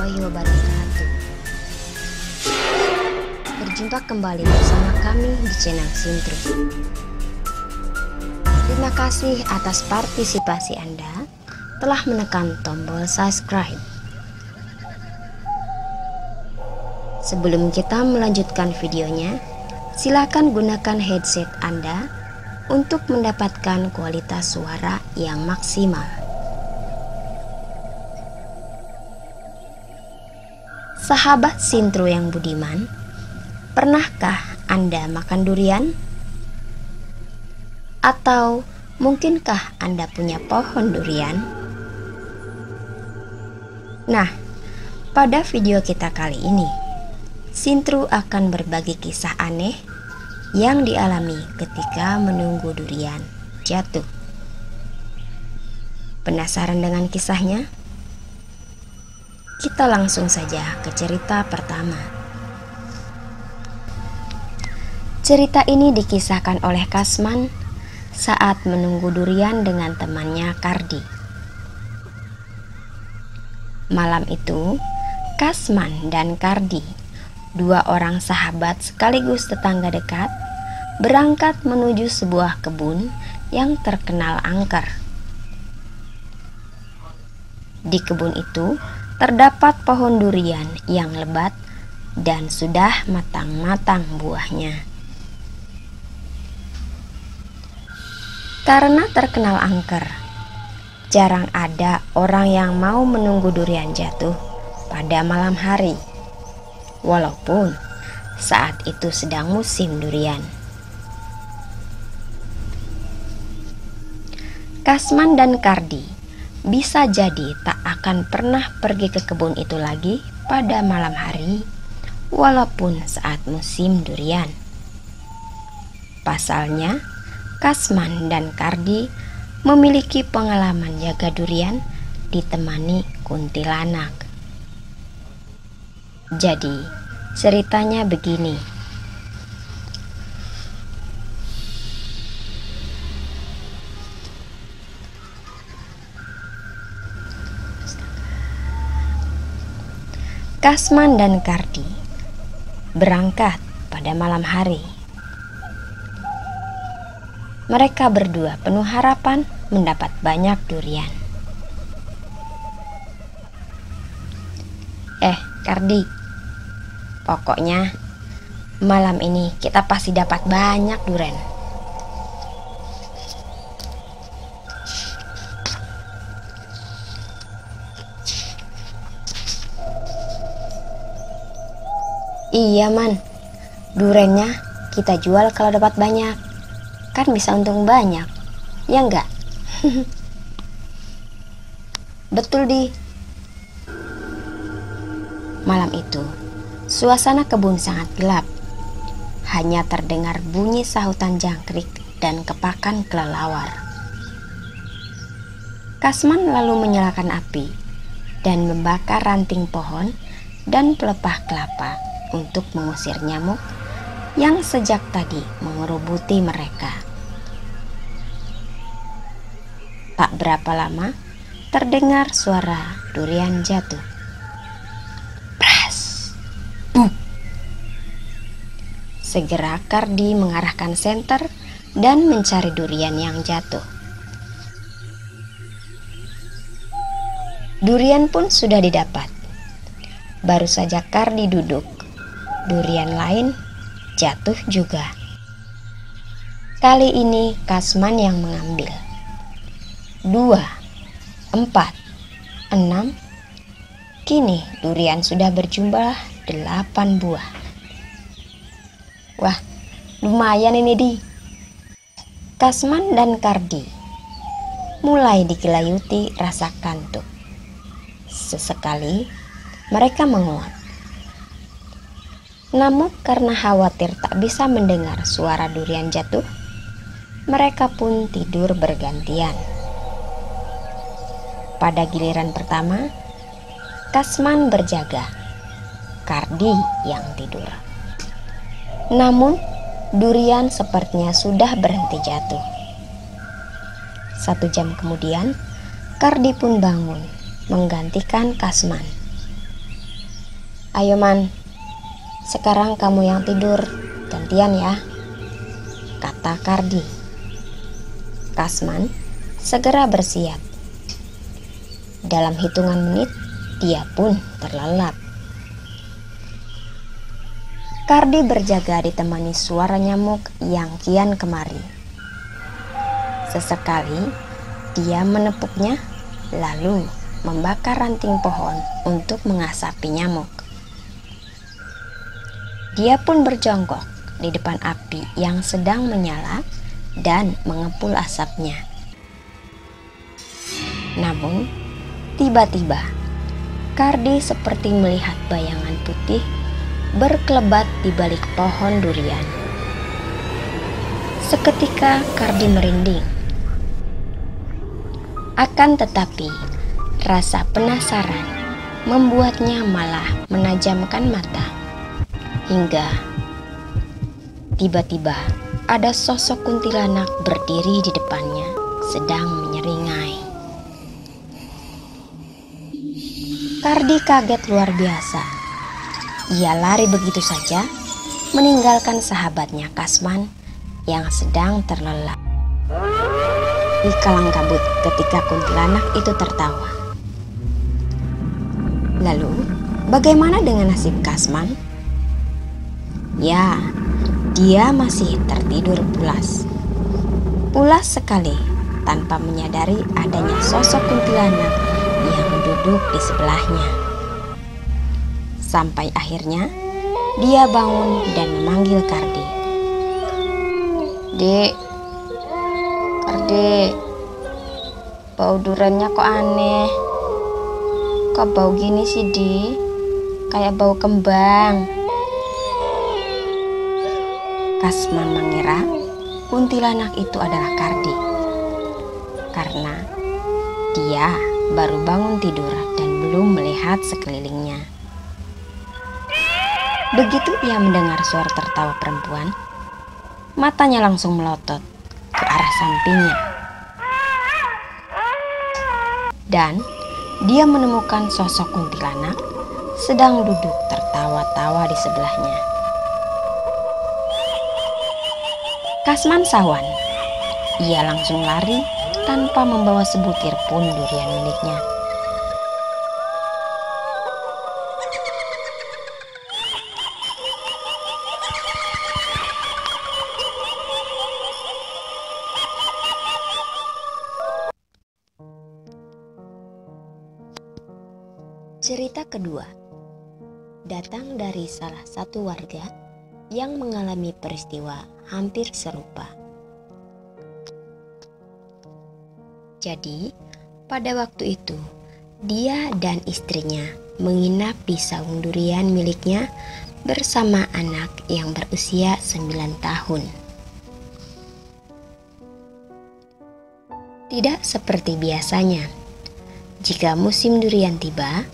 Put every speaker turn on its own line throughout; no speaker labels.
warahmatullahi wabarakatuh. Berjumpa kembali bersama kami di channel Sintru. Terima kasih atas partisipasi Anda telah menekan tombol subscribe. Sebelum kita melanjutkan videonya, silakan gunakan headset Anda untuk mendapatkan kualitas suara yang maksimal. Sahabat Sintru yang budiman, pernahkah Anda makan durian? Atau mungkinkah Anda punya pohon durian? Nah, pada video kita kali ini, Sintru akan berbagi kisah aneh yang dialami ketika menunggu durian jatuh. Penasaran dengan kisahnya? Kita langsung saja ke cerita pertama. Cerita ini dikisahkan oleh Kasman saat menunggu durian dengan temannya Kardi. Malam itu, Kasman dan Kardi, dua orang sahabat sekaligus tetangga dekat, berangkat menuju sebuah kebun yang terkenal angker. Di kebun itu terdapat pohon durian yang lebat dan sudah matang-matang buahnya. Karena terkenal angker, jarang ada orang yang mau menunggu durian jatuh pada malam hari, walaupun saat itu sedang musim durian. Kasman dan Kardi bisa jadi tak akan pernah pergi ke kebun itu lagi pada malam hari, walaupun saat musim durian. Pasalnya, Kasman dan Kardi memiliki pengalaman jaga durian ditemani kuntilanak. Jadi, ceritanya begini. Kasman dan Kardi berangkat pada malam hari. Mereka berdua penuh harapan mendapat banyak durian. Kardi, pokoknya malam ini kita pasti dapat banyak durian. Iya man, duriannya kita jual kalau dapat banyak, kan bisa untung banyak, ya enggak? Betul di. Malam itu, suasana kebun sangat gelap. Hanya terdengar bunyi sahutan jangkrik dan kepakan kelelawar. Kasman lalu menyalakan api dan membakar ranting pohon dan pelepah kelapa untuk mengusir nyamuk yang sejak tadi mengerubuti mereka. Tak berapa lama, terdengar suara durian jatuh. Pras! Buk! Segera Kardi mengarahkan senter dan mencari durian yang jatuh. Durian pun sudah didapat. Baru saja Kardi duduk, durian lain jatuh juga. Kali ini Kasman yang mengambil. 2, 4, 6. Kini durian sudah berjumlah 8 buah. Wah, lumayan ini di. Kasman dan Kardi mulai digelayuti rasa kantuk. Sesekali mereka menguap. Namun karena khawatir tak bisa mendengar suara durian jatuh, mereka pun tidur bergantian. Pada giliran pertama, Kasman berjaga, Kardi yang tidur. Namun durian sepertinya sudah berhenti jatuh. 1 jam kemudian, Kardi pun bangun menggantikan Kasman. "Ayo Man, sekarang kamu yang tidur, gantian ya," kata Kardi. Kasman segera bersiap. Dalam hitungan menit, dia pun terlelap. Kardi berjaga ditemani suara nyamuk yang kian kemari. Sesekali dia menepuknya, lalu membakar ranting pohon untuk mengasapi nyamuk. Dia pun berjongkok di depan api yang sedang menyala dan mengepul asapnya. Namun, tiba-tiba Kardi seperti melihat bayangan putih berkelebat di balik pohon durian. Seketika Kardi merinding. Akan tetapi, rasa penasaran membuatnya malah menajamkan mata. Hingga tiba-tiba ada sosok kuntilanak berdiri di depannya, sedang menyeringai. Kardi kaget luar biasa. Ia lari begitu saja, meninggalkan sahabatnya Kasman yang sedang terlelap di kalang kabut ketika kuntilanak itu tertawa. Lalu, bagaimana dengan nasib Kasman? Ya, dia masih tertidur pulas. Pulas sekali tanpa menyadari adanya sosok kuntilanak yang duduk di sebelahnya. Sampai akhirnya dia bangun dan memanggil Kardi. "Dek, Kardi, bau duriannya kok aneh. Kok bau gini sih, Di? Kayak bau kembang." Kasman mengira kuntilanak itu adalah Kardi, karena dia baru bangun tidur dan belum melihat sekelilingnya. Begitu ia mendengar suara tertawa perempuan, matanya langsung melotot ke arah sampingnya. Dan dia menemukan sosok kuntilanak sedang duduk tertawa-tawa di sebelahnya. Kasman sawan. Ia langsung lari tanpa membawa sebutir pun durian miliknya. Cerita kedua datang dari salah satu warga yang mengalami peristiwa hampir serupa. Jadi, pada waktu itu, dia dan istrinya menginap di saung durian miliknya bersama anak yang berusia 9 tahun. Tidak seperti biasanya, jika musim durian tiba,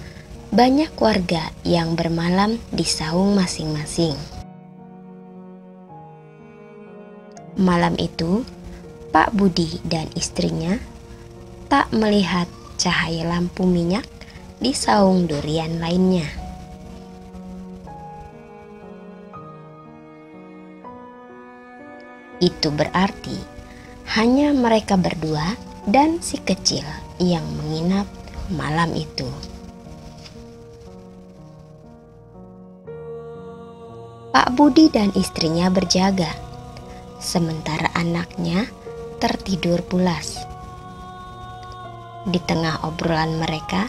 banyak warga yang bermalam di saung masing-masing. Malam itu, Pak Budi dan istrinya tak melihat cahaya lampu minyak di saung durian lainnya. Itu berarti hanya mereka berdua dan si kecil yang menginap malam itu. Pak Budi dan istrinya berjaga, sementara anaknya tertidur pulas. Di tengah obrolan mereka,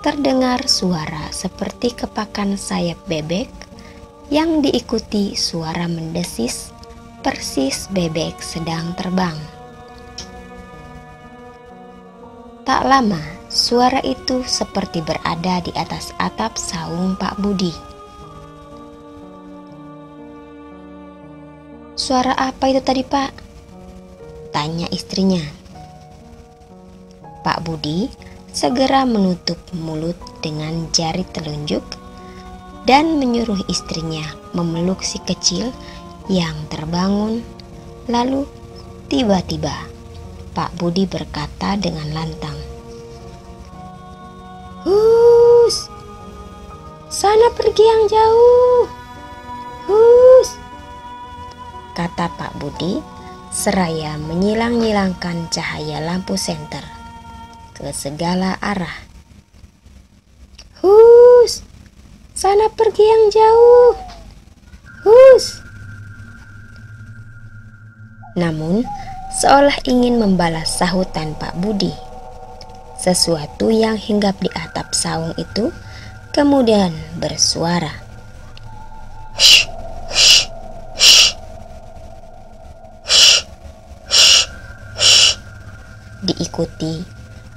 terdengar suara seperti kepakan sayap bebek yang diikuti suara mendesis persis bebek sedang terbang. Tak lama, suara itu seperti berada di atas atap saung Pak Budi. "Suara apa itu tadi, Pak?" tanya istrinya. Pak Budi segera menutup mulut dengan jari telunjuk dan menyuruh istrinya memeluk si kecil yang terbangun. Lalu tiba-tiba Pak Budi berkata dengan lantang, "Hus, sana pergi yang jauh. Hus, kata Pak Budi seraya menyilang-nyilangkan cahaya lampu senter ke segala arah. Hus, sana pergi yang jauh. Hus. Namun, seolah ingin membalas sahutan Pak Budi, sesuatu yang hinggap di atap saung itu kemudian bersuara. Shh, shh, shh, shh, shh, shh. Diikuti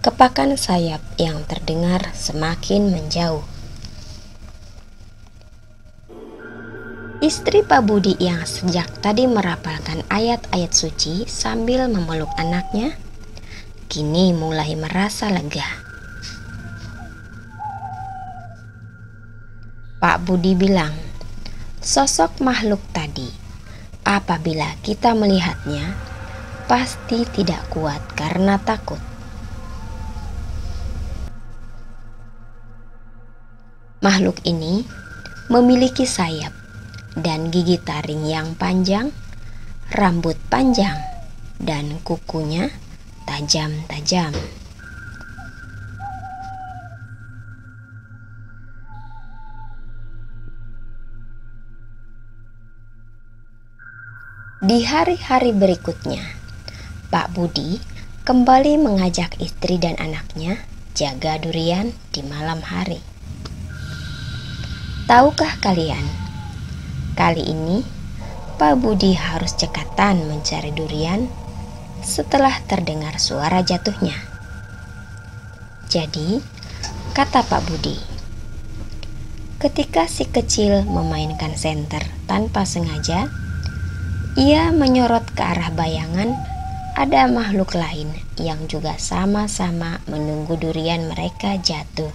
kepakan sayap yang terdengar semakin menjauh. Istri Pak Budi yang sejak tadi merapalkan ayat-ayat suci sambil memeluk anaknya, kini mulai merasa lega. Pak Budi bilang, sosok makhluk tadi, apabila kita melihatnya, pasti tidak kuat karena takut. Makhluk ini memiliki sayap dan gigi taring yang panjang, rambut panjang, dan kukunya tajam-tajam. Di hari-hari berikutnya, Pak Budi kembali mengajak istri dan anaknya jaga durian di malam hari. Tahukah kalian, kali ini Pak Budi harus cekatan mencari durian setelah terdengar suara jatuhnya. Jadi, kata Pak Budi, ketika si kecil memainkan senter tanpa sengaja, ia menyorot ke arah bayangan ada makhluk lain yang juga sama-sama menunggu durian mereka jatuh.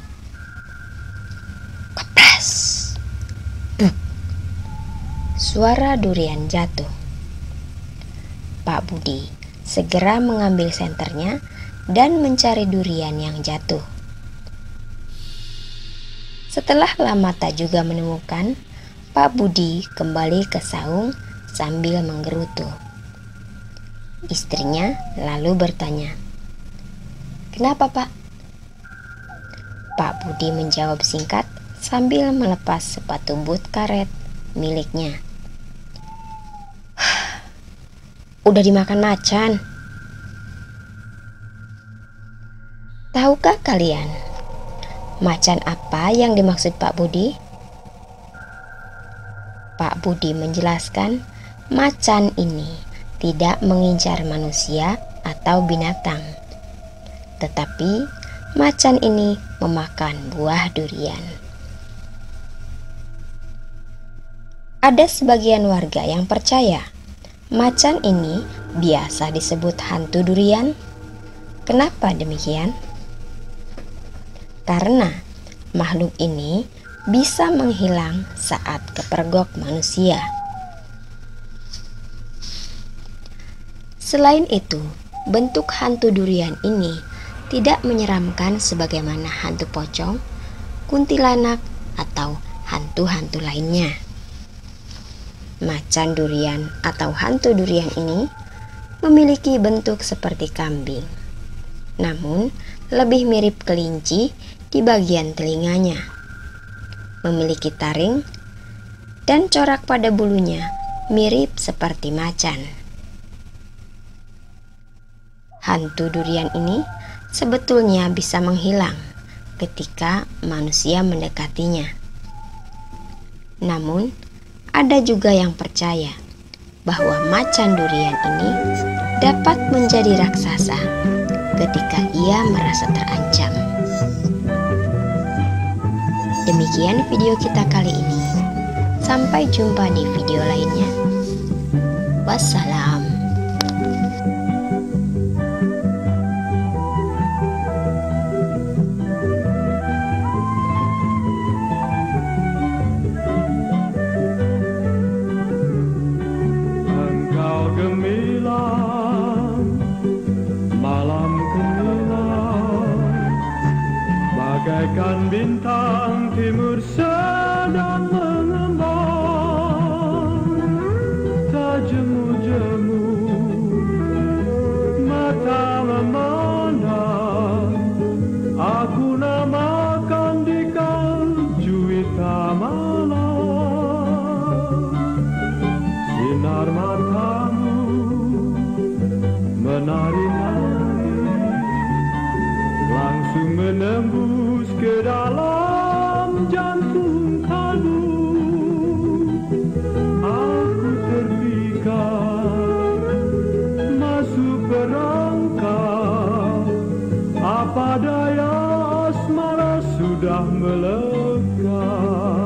Kepes! Suara durian jatuh. Pak Budi segera mengambil senternya dan mencari durian yang jatuh. Setelah lama tak juga menemukan, Pak Budi kembali ke saung sambil menggerutu. Istrinya lalu bertanya, "Kenapa, Pak?" Pak Budi menjawab singkat sambil melepas sepatu boot karet miliknya. Udah dimakan macan. Tahukah kalian macan apa yang dimaksud Pak Budi? Pak Budi menjelaskan macan ini tidak mengincar manusia atau binatang, tetapi macan ini memakan buah durian. Ada sebagian warga yang percaya macan ini biasa disebut hantu durian. Kenapa demikian? Karena makhluk ini bisa menghilang saat kepergok manusia. Selain itu, bentuk hantu durian ini tidak menyeramkan sebagaimana hantu pocong, kuntilanak, atau hantu-hantu lainnya. Macan durian atau hantu durian ini memiliki bentuk seperti kambing, namun lebih mirip kelinci di bagian telinganya. Memiliki taring dan corak pada bulunya mirip seperti macan. Hantu durian ini sebetulnya bisa menghilang ketika manusia mendekatinya. Namun, ada juga yang percaya bahwa macan durian ini dapat menjadi raksasa ketika ia merasa terancam. Demikian video kita kali ini. Sampai jumpa di video lainnya. Wassalam.
Bagaikan bintang timur sudah melekat.